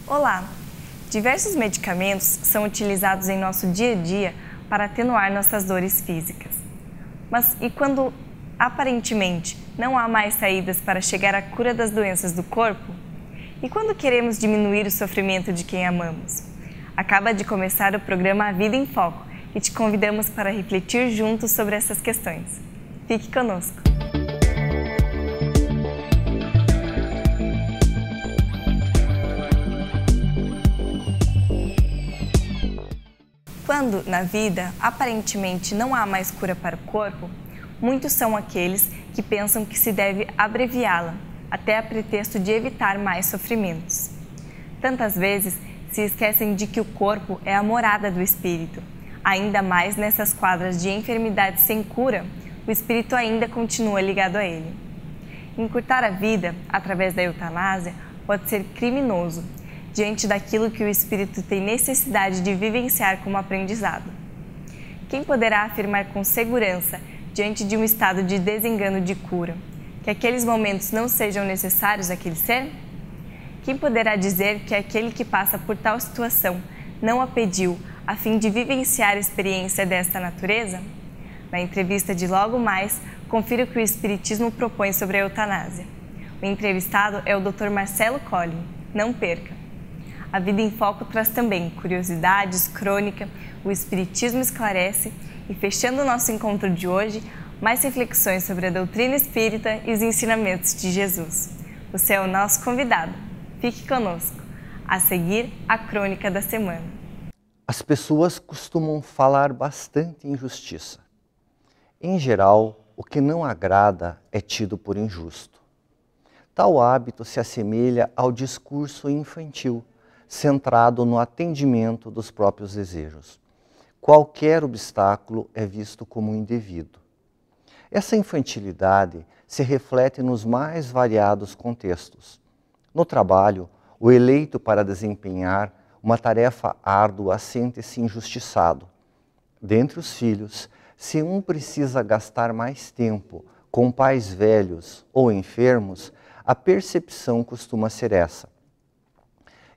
Olá! Diversos medicamentos são utilizados em nosso dia a dia para atenuar nossas dores físicas. Mas e quando, aparentemente, não há mais saídas para chegar à cura das doenças do corpo? E quando queremos diminuir o sofrimento de quem amamos? Acaba de começar o programa A Vida em Foco e te convidamos para refletir juntos sobre essas questões. Fique conosco! Quando, na vida, aparentemente não há mais cura para o corpo, muitos são aqueles que pensam que se deve abreviá-la, até a pretexto de evitar mais sofrimentos. Tantas vezes se esquecem de que o corpo é a morada do espírito. Ainda mais nessas quadras de enfermidades sem cura, o espírito ainda continua ligado a ele. Encurtar a vida, através da eutanásia, pode ser criminoso, diante daquilo que o espírito tem necessidade de vivenciar como aprendizado. Quem poderá afirmar com segurança, diante de um estado de desengano de cura, que aqueles momentos não sejam necessários àquele ser? Quem poderá dizer que aquele que passa por tal situação não a pediu a fim de vivenciar a experiência desta natureza? Na entrevista de logo mais, confira o que o Espiritismo propõe sobre a eutanásia. O entrevistado é o Dr. Marcelo Colli. Não perca! A Vida em Foco traz também curiosidades, crônica, o Espiritismo esclarece e, fechando o nosso encontro de hoje, mais reflexões sobre a doutrina espírita e os ensinamentos de Jesus. Você é o nosso convidado. Fique conosco. A seguir, a crônica da semana. As pessoas costumam falar bastante em justiça. Em geral, o que não agrada é tido por injusto. Tal hábito se assemelha ao discurso infantil, centrado no atendimento dos próprios desejos. Qualquer obstáculo é visto como indevido. Essa infantilidade se reflete nos mais variados contextos. No trabalho, o eleito para desempenhar uma tarefa árdua sente-se injustiçado. Dentre os filhos, se um precisa gastar mais tempo com pais velhos ou enfermos, a percepção costuma ser essa.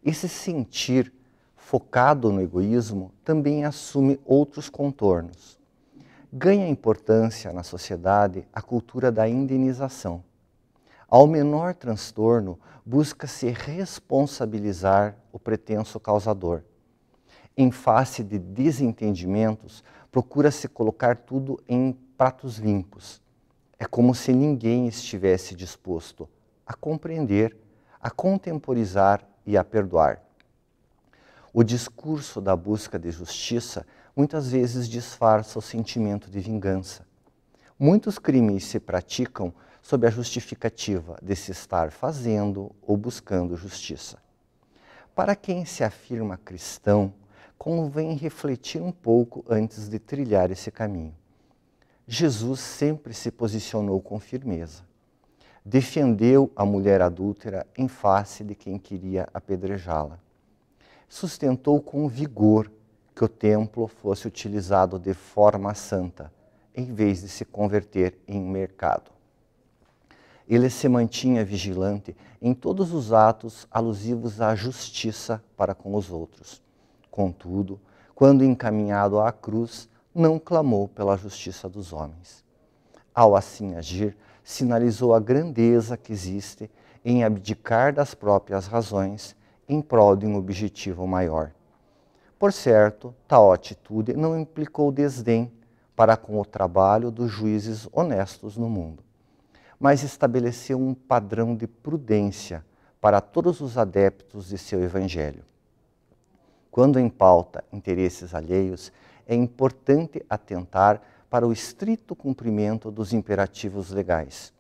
Esse sentir focado no egoísmo também assume outros contornos. Ganha importância na sociedade a cultura da indenização. Ao menor transtorno, busca-se responsabilizar o pretenso causador. Em face de desentendimentos, procura-se colocar tudo em pratos limpos. É como se ninguém estivesse disposto a compreender, a contemporizar e a perdoar. O discurso da busca de justiça muitas vezes disfarça o sentimento de vingança. Muitos crimes se praticam sob a justificativa de se estar fazendo ou buscando justiça. Para quem se afirma cristão, convém refletir um pouco antes de trilhar esse caminho. Jesus sempre se posicionou com firmeza. Defendeu a mulher adúltera em face de quem queria apedrejá-la. Sustentou com vigor que o templo fosse utilizado de forma santa, em vez de se converter em mercado. Ele se mantinha vigilante em todos os atos alusivos à justiça para com os outros. Contudo, quando encaminhado à cruz, não clamou pela justiça dos homens. Ao assim agir, sinalizou a grandeza que existe em abdicar das próprias razões em prol de um objetivo maior. Por certo, tal atitude não implicou desdém para com o trabalho dos juízes honestos no mundo, mas estabeleceu um padrão de prudência para todos os adeptos de seu evangelho. Quando em pauta interesses alheios, é importante atentar para o estrito cumprimento dos imperativos legais.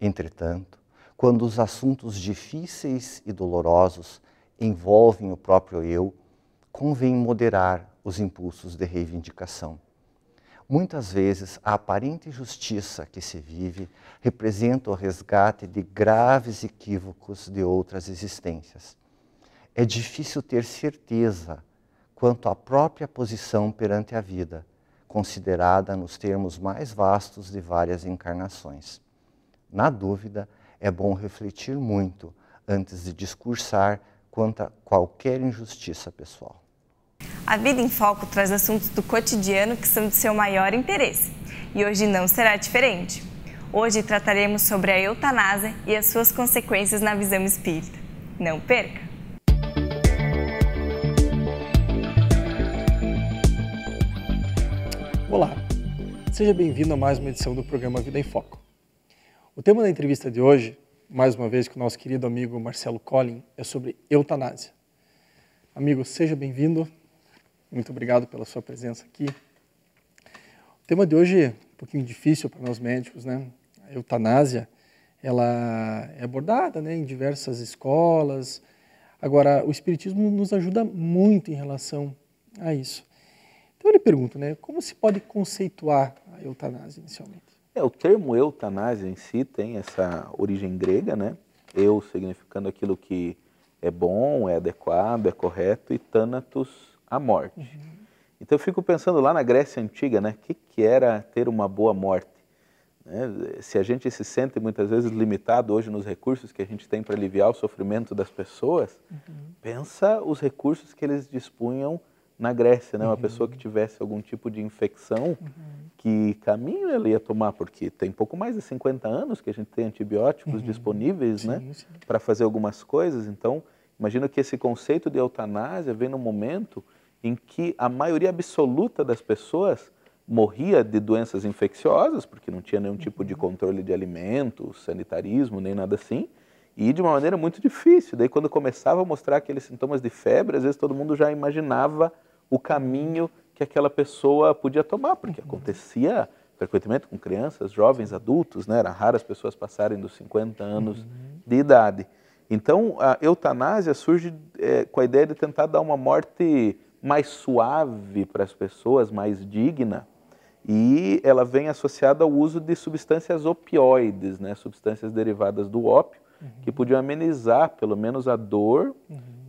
Entretanto, quando os assuntos difíceis e dolorosos envolvem o próprio eu, convém moderar os impulsos de reivindicação. Muitas vezes, a aparente justiça que se vive representa o resgate de graves equívocos de outras existências. É difícil ter certeza quanto à própria posição perante a vida, considerada nos termos mais vastos de várias encarnações. Na dúvida, é bom refletir muito antes de discursar contra qualquer injustiça pessoal. A Vida em Foco traz assuntos do cotidiano que são de seu maior interesse. E hoje não será diferente. Hoje trataremos sobre a eutanásia e as suas consequências na visão espírita. Não perca! Olá, seja bem-vindo a mais uma edição do programa Vida em Foco. O tema da entrevista de hoje, mais uma vez com o nosso querido amigo Marcelo Collin, é sobre eutanásia. Amigo, seja bem-vindo, muito obrigado pela sua presença aqui. O tema de hoje é um pouquinho difícil para nós médicos, né? A eutanásia, ela é abordada, né, em diversas escolas. Agora, o Espiritismo nos ajuda muito em relação a isso. Então eu lhe pergunto, né, como se pode conceituar a eutanásia inicialmente? O termo eutanásia em si tem essa origem grega, né? Eu significando aquilo que é bom, é adequado, é correto, e thanatos, a morte. Então eu fico pensando lá na Grécia Antiga, né, o que era ter uma boa morte? Se a gente se sente muitas vezes limitado hoje nos recursos que a gente tem para aliviar o sofrimento das pessoas, pensa os recursos que eles dispunham na Grécia, né? Uma pessoa que tivesse algum tipo de infecção, que caminho ela ia tomar? Porque tem pouco mais de 50 anos que a gente tem antibióticos disponíveis, né, para fazer algumas coisas. Então, imagino que esse conceito de eutanásia vem num momento em que a maioria absoluta das pessoas morria de doenças infecciosas, porque não tinha nenhum tipo de controle de alimentos, sanitarismo, nem nada assim, e de uma maneira muito difícil. Daí quando começava a mostrar aqueles sintomas de febre, às vezes todo mundo já imaginava o caminho que aquela pessoa podia tomar, porque acontecia frequentemente com crianças, jovens, adultos, né? Era raro as pessoas passarem dos 50 anos de idade. Então a eutanásia surge com a ideia de tentar dar uma morte mais suave para as pessoas, mais digna, e ela vem associada ao uso de substâncias opioides, né? Substâncias derivadas do ópio, que podiam amenizar pelo menos a dor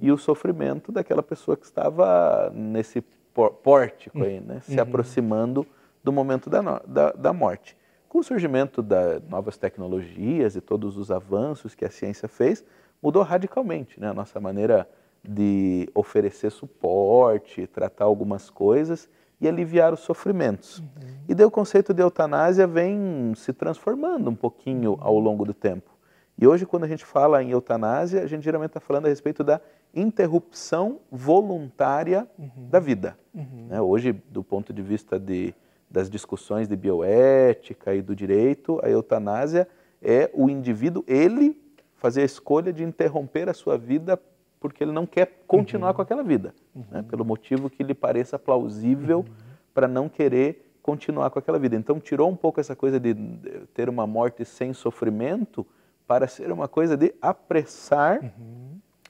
e o sofrimento daquela pessoa que estava nesse pórtico aí, né? Se aproximando do momento da morte. Com o surgimento das novas tecnologias e todos os avanços que a ciência fez, mudou radicalmente, né, a nossa maneira de oferecer suporte, tratar algumas coisas e aliviar os sofrimentos. E daí o conceito de eutanásia vem se transformando um pouquinho ao longo do tempo. E hoje, quando a gente fala em eutanásia, a gente geralmente está falando a respeito da interrupção voluntária da vida. Hoje, do ponto de vista das discussões de bioética e do direito, a eutanásia é o indivíduo, ele fazer a escolha de interromper a sua vida porque ele não quer continuar com aquela vida, né, pelo motivo que lhe pareça plausível para não querer continuar com aquela vida. Então tirou um pouco essa coisa de ter uma morte sem sofrimento para ser uma coisa de apressar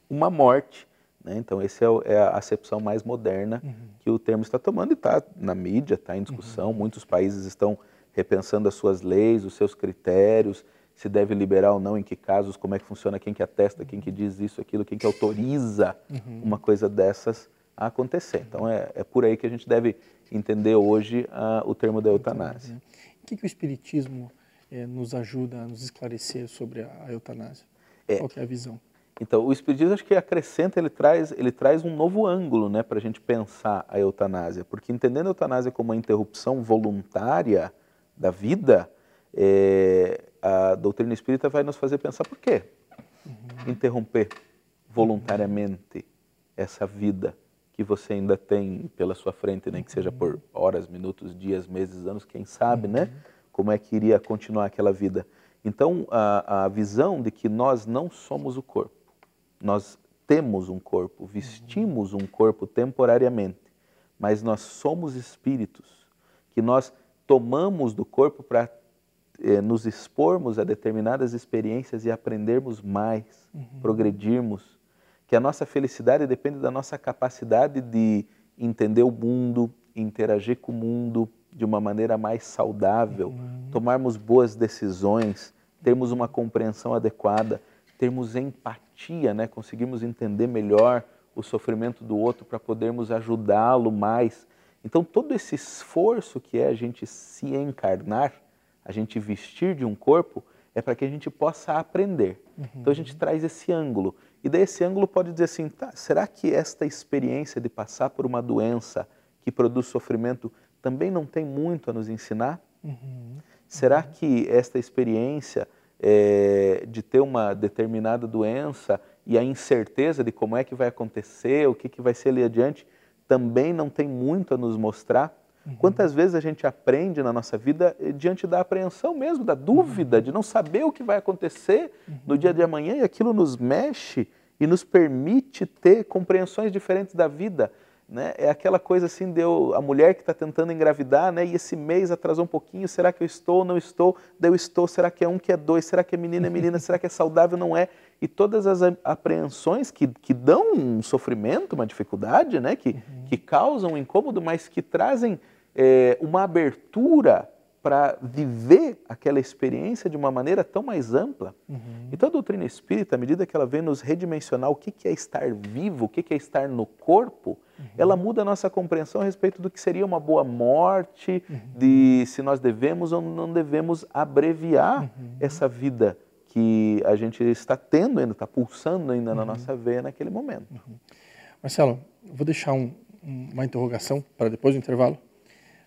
uma morte, né? Então essa é a acepção mais moderna que o termo está tomando, e está na mídia, está em discussão. Muitos países estão repensando as suas leis, os seus critérios, se deve liberar ou não, em que casos, como é que funciona, quem que atesta, quem que diz isso, aquilo, quem que autoriza uma coisa dessas a acontecer. Então é por aí que a gente deve entender hoje o termo da eutanásia. O que o Espiritismo nos ajuda a nos esclarecer sobre a eutanásia? Qual que é a visão? Então, o Espiritismo, acho que acrescenta, ele traz um novo ângulo, né, para a gente pensar a eutanásia, porque entendendo a eutanásia como uma interrupção voluntária da vida, a doutrina espírita vai nos fazer pensar por quê interromper voluntariamente essa vida que você ainda tem pela sua frente, né? Que seja por horas, minutos, dias, meses, anos, quem sabe, né? Como é que iria continuar aquela vida. Então, a visão de que nós não somos o corpo, nós temos um corpo, vestimos um corpo temporariamente, mas nós somos espíritos, que nós tomamos do corpo para nos expormos a determinadas experiências e aprendermos mais, progredirmos, que a nossa felicidade depende da nossa capacidade de entender o mundo, interagir com o mundo de uma maneira mais saudável, tomarmos boas decisões, termos uma compreensão adequada, termos empatia, né? Conseguirmos entender melhor o sofrimento do outro para podermos ajudá-lo mais. Então todo esse esforço que é a gente se encarnar, a gente vestir de um corpo, é para que a gente possa aprender. Então a gente traz esse ângulo. E daí esse ângulo pode dizer assim, tá, será que esta experiência de passar por uma doença que produz sofrimento também não tem muito a nos ensinar? Será que esta experiência de ter uma determinada doença e a incerteza de como é que vai acontecer, o que vai ser ali adiante, também não tem muito a nos mostrar? Quantas vezes a gente aprende na nossa vida diante da apreensão mesmo, da dúvida, de não saber o que vai acontecer no dia de amanhã, e aquilo nos mexe e nos permite ter compreensões diferentes da vida, né? É aquela coisa assim de a mulher que está tentando engravidar, né? E esse mês atrasou um pouquinho, será que eu estou ou não estou? Daí eu estou, será que é um, que é dois? Será que é menina, será que é saudável, não é? E todas as apreensões que dão um sofrimento, uma dificuldade, né? Que causam um incômodo, mas que trazem uma abertura para viver aquela experiência de uma maneira tão mais ampla. Então a doutrina espírita, à medida que ela vem nos redimensionar o que é estar vivo, o que é estar no corpo, ela muda a nossa compreensão a respeito do que seria uma boa morte, de se nós devemos ou não devemos abreviar essa vida que a gente está tendo ainda, está pulsando ainda na nossa veia naquele momento. Marcelo, eu vou deixar uma interrogação para depois do intervalo,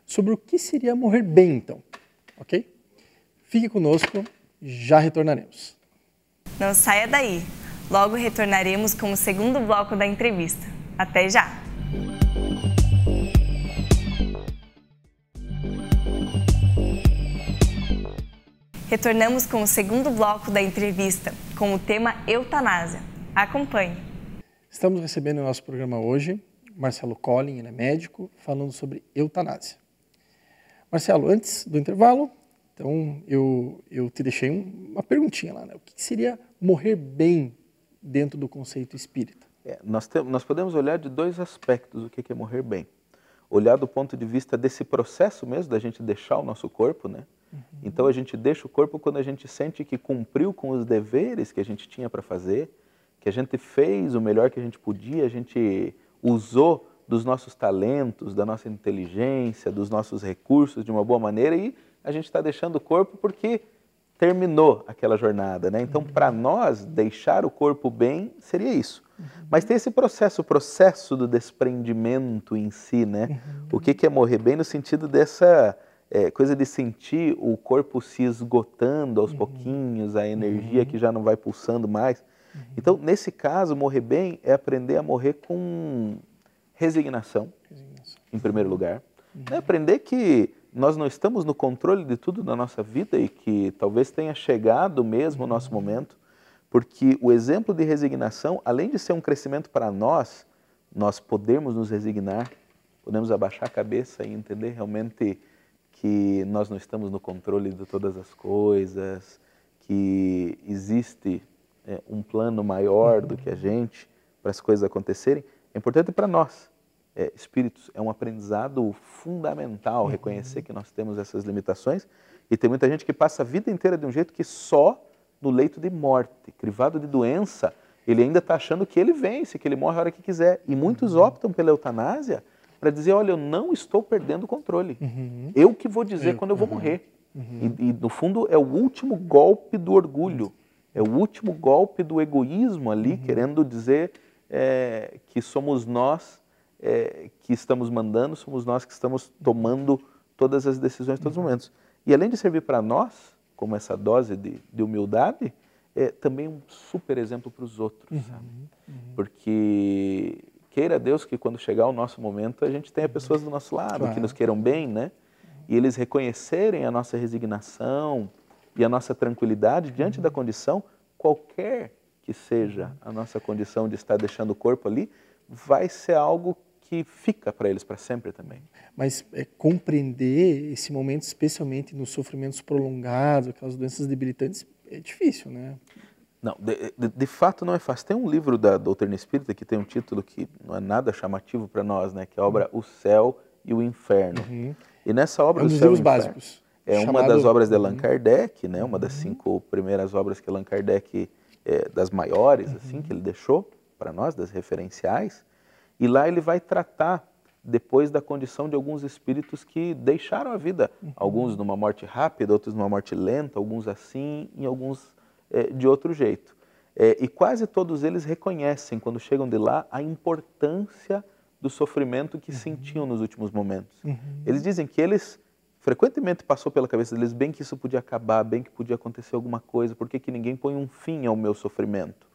sobre o que seria morrer bem, então, ok? Fique conosco, já retornaremos. Não saia daí, logo retornaremos com o segundo bloco da entrevista. Até já! Retornamos com o segundo bloco da entrevista, com o tema eutanásia. Acompanhe! Estamos recebendo no nosso programa hoje Marcelo Collin, ele é médico, falando sobre eutanásia. Marcelo, antes do intervalo, então eu te deixei uma perguntinha lá, né? O que seria morrer bem dentro do conceito espírita? Nós podemos olhar de dois aspectos o que é morrer bem. Olhar do ponto de vista desse processo mesmo, da gente deixar o nosso corpo, né? Então a gente deixa o corpo quando a gente sente que cumpriu com os deveres que a gente tinha para fazer, que a gente fez o melhor que a gente podia, a gente usou dos nossos talentos, da nossa inteligência, dos nossos recursos de uma boa maneira, e a gente está deixando o corpo porque terminou aquela jornada, né? Então, para nós, deixar o corpo bem seria isso. Mas tem esse processo, o processo do desprendimento em si, né? O que é morrer bem no sentido dessa coisa de sentir o corpo se esgotando aos pouquinhos, a energia que já não vai pulsando mais. Então, nesse caso, morrer bem é aprender a morrer com resignação, em primeiro lugar. É aprender que nós não estamos no controle de tudo na nossa vida e que talvez tenha chegado mesmo o nosso momento, porque o exemplo de resignação, além de ser um crescimento para nós podemos nos resignar, podemos abaixar a cabeça e entender realmente que nós não estamos no controle de todas as coisas, que existe um plano maior do que a gente para as coisas acontecerem. É importante para nós, espíritos, é um aprendizado fundamental reconhecer que nós temos essas limitações, e tem muita gente que passa a vida inteira de um jeito que só no leito de morte, crivado de doença, ele ainda está achando que ele vence, que ele morre a hora que quiser. E muitos optam pela eutanásia para dizer, olha, eu não estou perdendo o controle. Eu que vou dizer quando eu vou morrer. E no fundo é o último golpe do orgulho, é o último golpe do egoísmo ali, querendo dizer que somos nós que estamos mandando, somos nós que estamos tomando todas as decisões em todos os momentos. E além de servir para nós, como essa dose de humildade, é também um super exemplo para os outros, sabe? Porque queira Deus que quando chegar o nosso momento, a gente tenha pessoas do nosso lado, que nos queiram bem, né? E eles reconhecerem a nossa resignação e a nossa tranquilidade diante da condição, qualquer que seja a nossa condição de estar deixando o corpo ali, vai ser algo que fica para eles para sempre também. Mas compreender esse momento, especialmente nos sofrimentos prolongados, aquelas doenças debilitantes, é difícil, né? Não, de fato não é fácil. Tem um livro da doutrina espírita que tem um título que não é nada chamativo para nós, né? Que é a obra O Céu e o Inferno. E nessa obra um do dos Céu e o livros Inferno, básicos. é uma das obras de Allan Kardec, né? Uma das 5 primeiras obras que Allan Kardec, das maiores, assim, que ele deixou para nós, das referenciais. E lá ele vai tratar depois da condição de alguns espíritos que deixaram a vida. Alguns numa morte rápida, outros numa morte lenta, alguns assim e alguns de outro jeito. E quase todos eles reconhecem, quando chegam de lá, a importância do sofrimento que sentiam nos últimos momentos. Eles dizem que eles, frequentemente passou pela cabeça deles, bem que isso podia acabar, bem que podia acontecer alguma coisa, por que ninguém põe um fim ao meu sofrimento?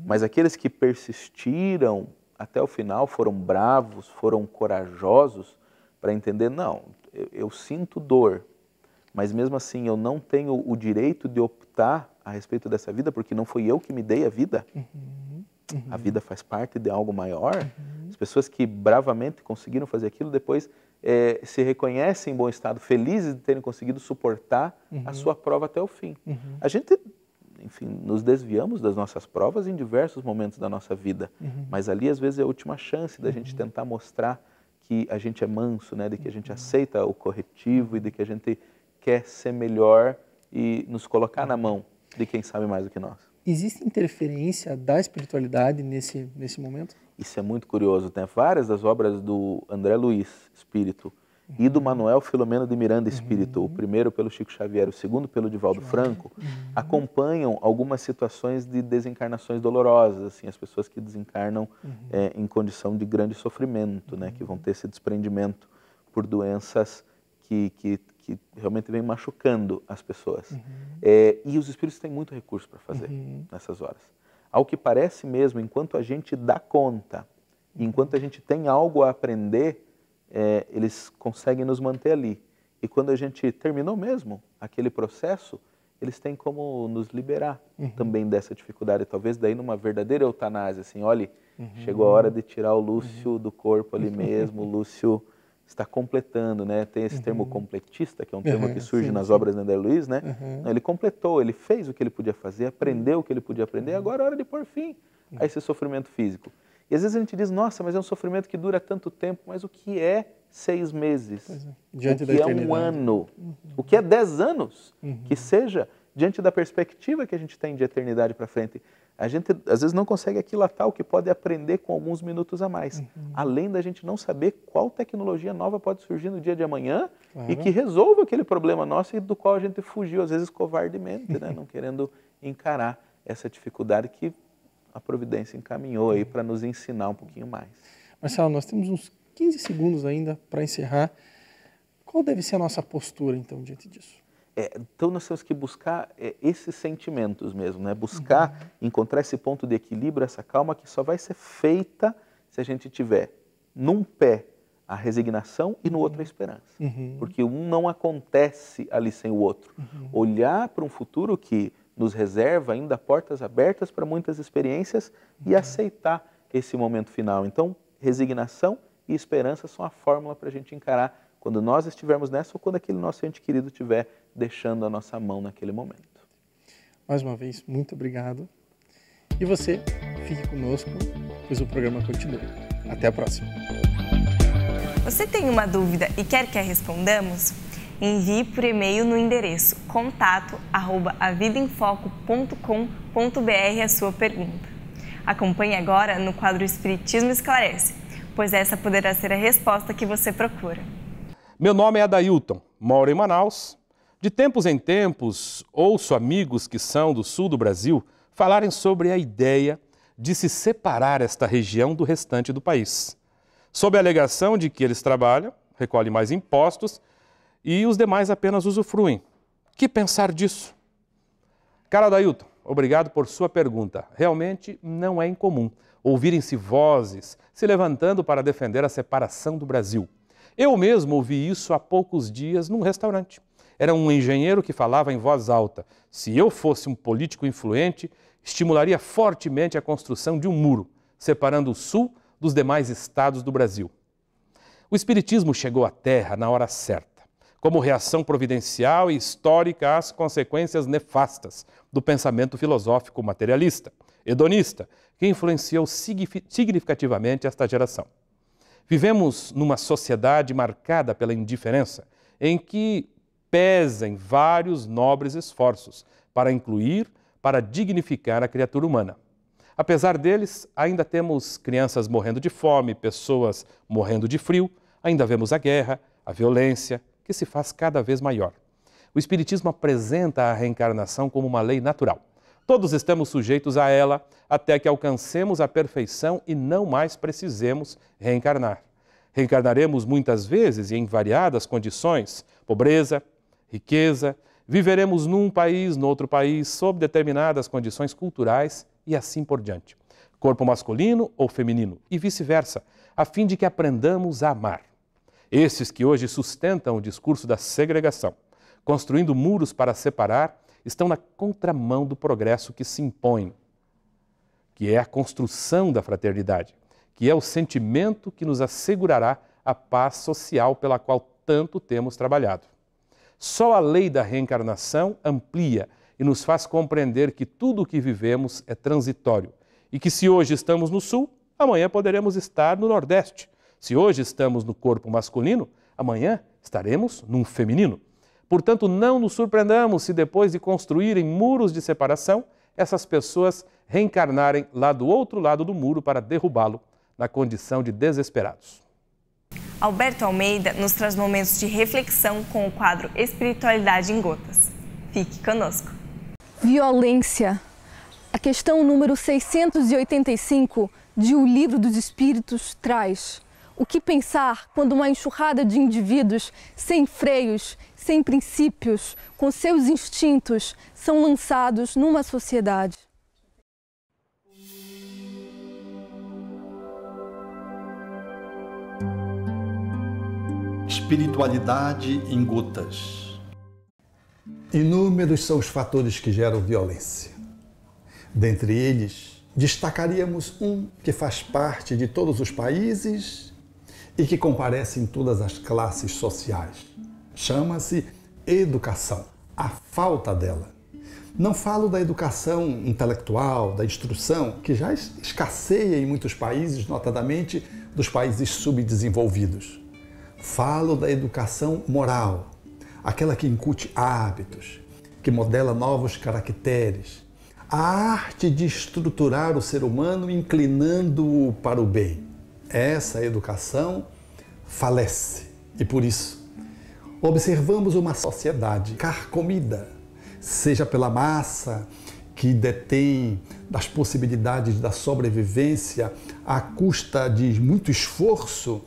Mas aqueles que persistiram até o final, foram bravos, foram corajosos para entender, não, eu sinto dor, mas mesmo assim eu não tenho o direito de optar a respeito dessa vida, porque não foi eu que me dei a vida. A vida faz parte de algo maior. As pessoas que bravamente conseguiram fazer aquilo, depois se reconhecem em bom estado, felizes de terem conseguido suportar a sua prova até o fim. A gente, enfim, nos desviamos das nossas provas em diversos momentos da nossa vida, mas ali às vezes é a última chance da gente tentar mostrar que a gente é manso, né? De que a gente aceita o corretivo e de que a gente quer ser melhor e nos colocar na mão de quem sabe mais do que nós. Existe interferência da espiritualidade nesse momento? Isso é muito curioso. Tem várias das obras do André Luiz, Espírito, e do Manuel Filomeno de Miranda, Espírito, o primeiro pelo Chico Xavier, o segundo pelo Divaldo Franco, acompanham algumas situações de desencarnações dolorosas, assim, as pessoas que desencarnam em condição de grande sofrimento, né, que vão ter esse desprendimento por doenças que realmente vem machucando as pessoas. E os espíritos têm muito recurso para fazer nessas horas. Ao que parece mesmo, enquanto a gente dá conta, enquanto a gente tem algo a aprender, eles conseguem nos manter ali. E quando a gente terminou mesmo aquele processo, eles têm como nos liberar também dessa dificuldade. Talvez daí numa verdadeira eutanásia, assim, olha, chegou a hora de tirar o Lúcio do corpo ali mesmo, o Lúcio está completando, né? Tem esse termo completista, que é um termo que surge nas obras de André Luiz, né? Ele completou, ele fez o que ele podia fazer, aprendeu o que ele podia aprender, agora é hora de pôr fim a esse sofrimento físico. E às vezes a gente diz, nossa, mas é um sofrimento que dura tanto tempo, mas o que é 6 meses? Diante o que é um ano? O que é 10 anos? Que seja, diante da perspectiva que a gente tem de eternidade para frente. A gente às vezes não consegue aquilatar o que pode aprender com alguns minutos a mais. Além da gente não saber qual tecnologia nova pode surgir no dia de amanhã e que resolva aquele problema nosso e do qual a gente fugiu, às vezes covardemente, né? Não querendo encarar essa dificuldade que a providência encaminhou aí para nos ensinar um pouquinho mais. Marcelo, nós temos uns 15 segundos ainda para encerrar. Qual deve ser a nossa postura, então, diante disso? Então nós temos que buscar esses sentimentos mesmo, né? Buscar encontrar esse ponto de equilíbrio, essa calma que só vai ser feita se a gente tiver num pé a resignação e no outro a esperança. Porque um não acontece ali sem o outro. Olhar para um futuro que nos reserva ainda portas abertas para muitas experiências e aceitar esse momento final. Então, resignação e esperança são a fórmula para a gente encarar quando nós estivermos nessa ou quando aquele nosso ente querido estiver deixando a nossa mão naquele momento. Mais uma vez, muito obrigado. E você, fique conosco, pois o programa continua. Até a próxima. Você tem uma dúvida e quer que a respondamos? Envie por e-mail no endereço contato@avidaemfoco.com.br a sua pergunta. Acompanhe agora no quadro Espiritismo Esclarece, pois essa poderá ser a resposta que você procura. Meu nome é Adailton, moro em Manaus. De tempos em tempos, ouço amigos que são do sul do Brasil falarem sobre a ideia de se separar esta região do restante do país, sob a alegação de que eles trabalham, recolhem mais impostos e os demais apenas usufruem. Que pensar disso? Cara Adailton, obrigado por sua pergunta. Realmente não é incomum ouvirem-se vozes se levantando para defender a separação do Brasil. Eu mesmo ouvi isso há poucos dias num restaurante. Era um engenheiro que falava em voz alta. Se eu fosse um político influente, estimularia fortemente a construção de um muro, separando o Sul dos demais estados do Brasil. O Espiritismo chegou à Terra na hora certa, como reação providencial e histórica às consequências nefastas do pensamento filosófico materialista, hedonista, que influenciou significativamente esta geração. Vivemos numa sociedade marcada pela indiferença, em que pesem vários nobres esforços para incluir, para dignificar a criatura humana. Apesar deles, ainda temos crianças morrendo de fome, pessoas morrendo de frio, ainda vemos a guerra, a violência, que se faz cada vez maior. O Espiritismo apresenta a reencarnação como uma lei natural, Todos estamos sujeitos a ela até que alcancemos a perfeição e não mais precisemos reencarnar. Reencarnaremos muitas vezes e em variadas condições, pobreza, riqueza, viveremos num país, noutro país, sob determinadas condições culturais e assim por diante. Corpo masculino ou feminino e vice-versa, a fim de que aprendamos a amar. Estes que hoje sustentam o discurso da segregação, construindo muros para separar, estão na contramão do progresso que se impõe, que é a construção da fraternidade, que é o sentimento que nos assegurará a paz social pela qual tanto temos trabalhado. Só a lei da reencarnação amplia e nos faz compreender que tudo o que vivemos é transitório e que se hoje estamos no Sul, amanhã poderemos estar no Nordeste. Se hoje estamos no corpo masculino, amanhã estaremos num feminino. Portanto, não nos surpreendamos se depois de construírem muros de separação, essas pessoas reencarnarem lá do outro lado do muro para derrubá-lo, na condição de desesperados. Alberto Almeida nos traz momentos de reflexão com o quadro Espiritualidade em Gotas. Fique conosco. Violência. A questão número 685 de O Livro dos Espíritos traz: o que pensar quando uma enxurrada de indivíduos sem freios, sem princípios, com seus instintos, são lançados numa sociedade? Espiritualidade em gotas. Inúmeros são os fatores que geram violência. Dentre eles, destacaríamos um que faz parte de todos os países e que comparece em todas as classes sociais. Chama-se educação, a falta dela. Não falo da educação intelectual, da instrução, que já escasseia em muitos países, notadamente dos países subdesenvolvidos. Falo da educação moral, aquela que incute hábitos, que modela novos caracteres, a arte de estruturar o ser humano inclinando-o para o bem. Essa educação falece e, por isso, observamos uma sociedade carcomida, seja pela massa que detém das possibilidades da sobrevivência à custa de muito esforço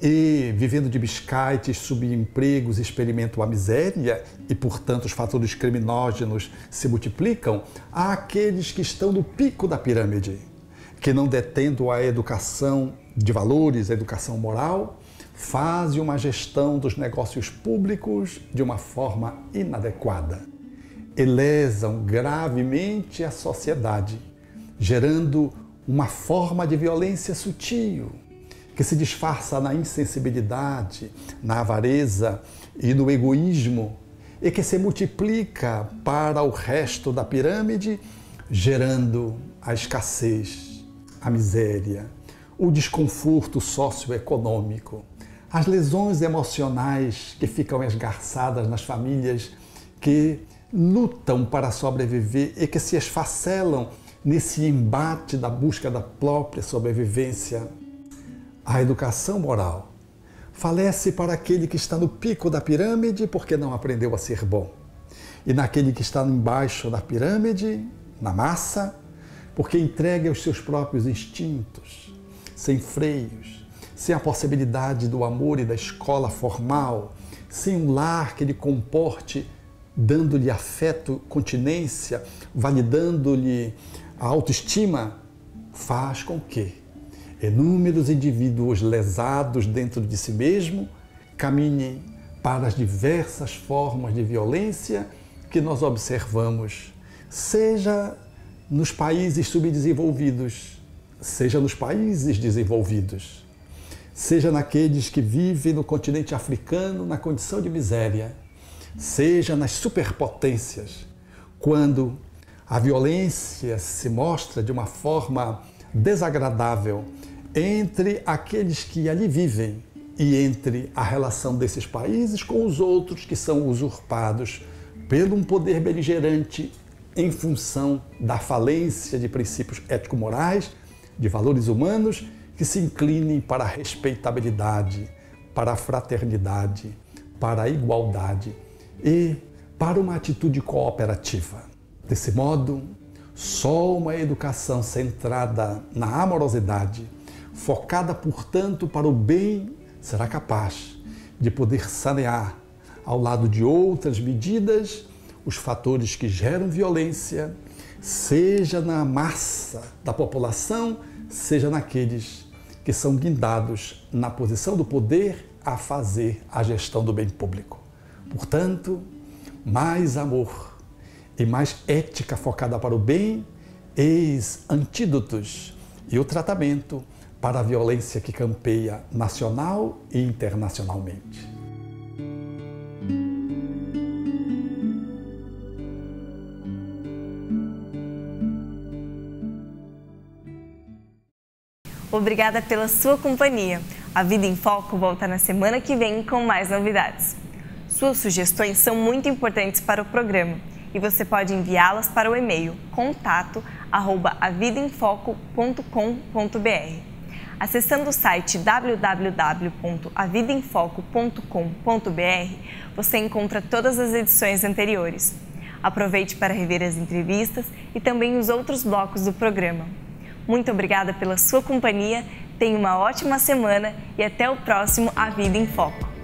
e, vivendo de biscaites, subempregos, experimentam a miséria e, portanto, os fatores criminógenos se multiplicam, há aqueles que estão no pico da pirâmide, que, não detendo a educação de valores, a educação moral, fazem uma gestão dos negócios públicos de uma forma inadequada. E lesam gravemente a sociedade, gerando uma forma de violência sutil, que se disfarça na insensibilidade, na avareza e no egoísmo, e que se multiplica para o resto da pirâmide, gerando a escassez, a miséria, o desconforto socioeconômico, as lesões emocionais que ficam esgarçadas nas famílias que lutam para sobreviver e que se esfacelam nesse embate da busca da própria sobrevivência. A educação moral falece para aquele que está no pico da pirâmide porque não aprendeu a ser bom. E naquele que está embaixo da pirâmide, na massa, porque entrega aos seus próprios instintos, sem freios, sem a possibilidade do amor e da escola formal, sem um lar que lhe comporte, dando-lhe afeto, continência, validando-lhe a autoestima, faz com que inúmeros indivíduos lesados dentro de si mesmo caminhem para as diversas formas de violência que nós observamos, seja nos países subdesenvolvidos, seja nos países desenvolvidos, seja naqueles que vivem no continente africano na condição de miséria, seja nas superpotências, quando a violência se mostra de uma forma desagradável entre aqueles que ali vivem e entre a relação desses países com os outros que são usurpados pelo um poder beligerante em função da falência de princípios ético-morais, de valores humanos que se inclinem para a respeitabilidade, para a fraternidade, para a igualdade e para uma atitude cooperativa. Desse modo, Só uma educação centrada na amorosidade, focada, portanto, para o bem, será capaz de poder sanear, ao lado de outras medidas, os fatores que geram violência, seja na massa da população, seja naqueles que são guindados na posição do poder a fazer a gestão do bem público. Portanto, mais amor e mais ética focada para o bem, eis antídotos e o tratamento para a violência que campeia nacional e internacionalmente. Obrigada pela sua companhia. A Vida em Foco volta na semana que vem com mais novidades. Suas sugestões são muito importantes para o programa e você pode enviá-las para o e-mail contato@avidaemfoco.com.br. Acessando o site www.avidaemfoco.com.br, você encontra todas as edições anteriores. Aproveite para rever as entrevistas e também os outros blocos do programa. Muito obrigada pela sua companhia, tenha uma ótima semana e até o próximo A Vida em Foco.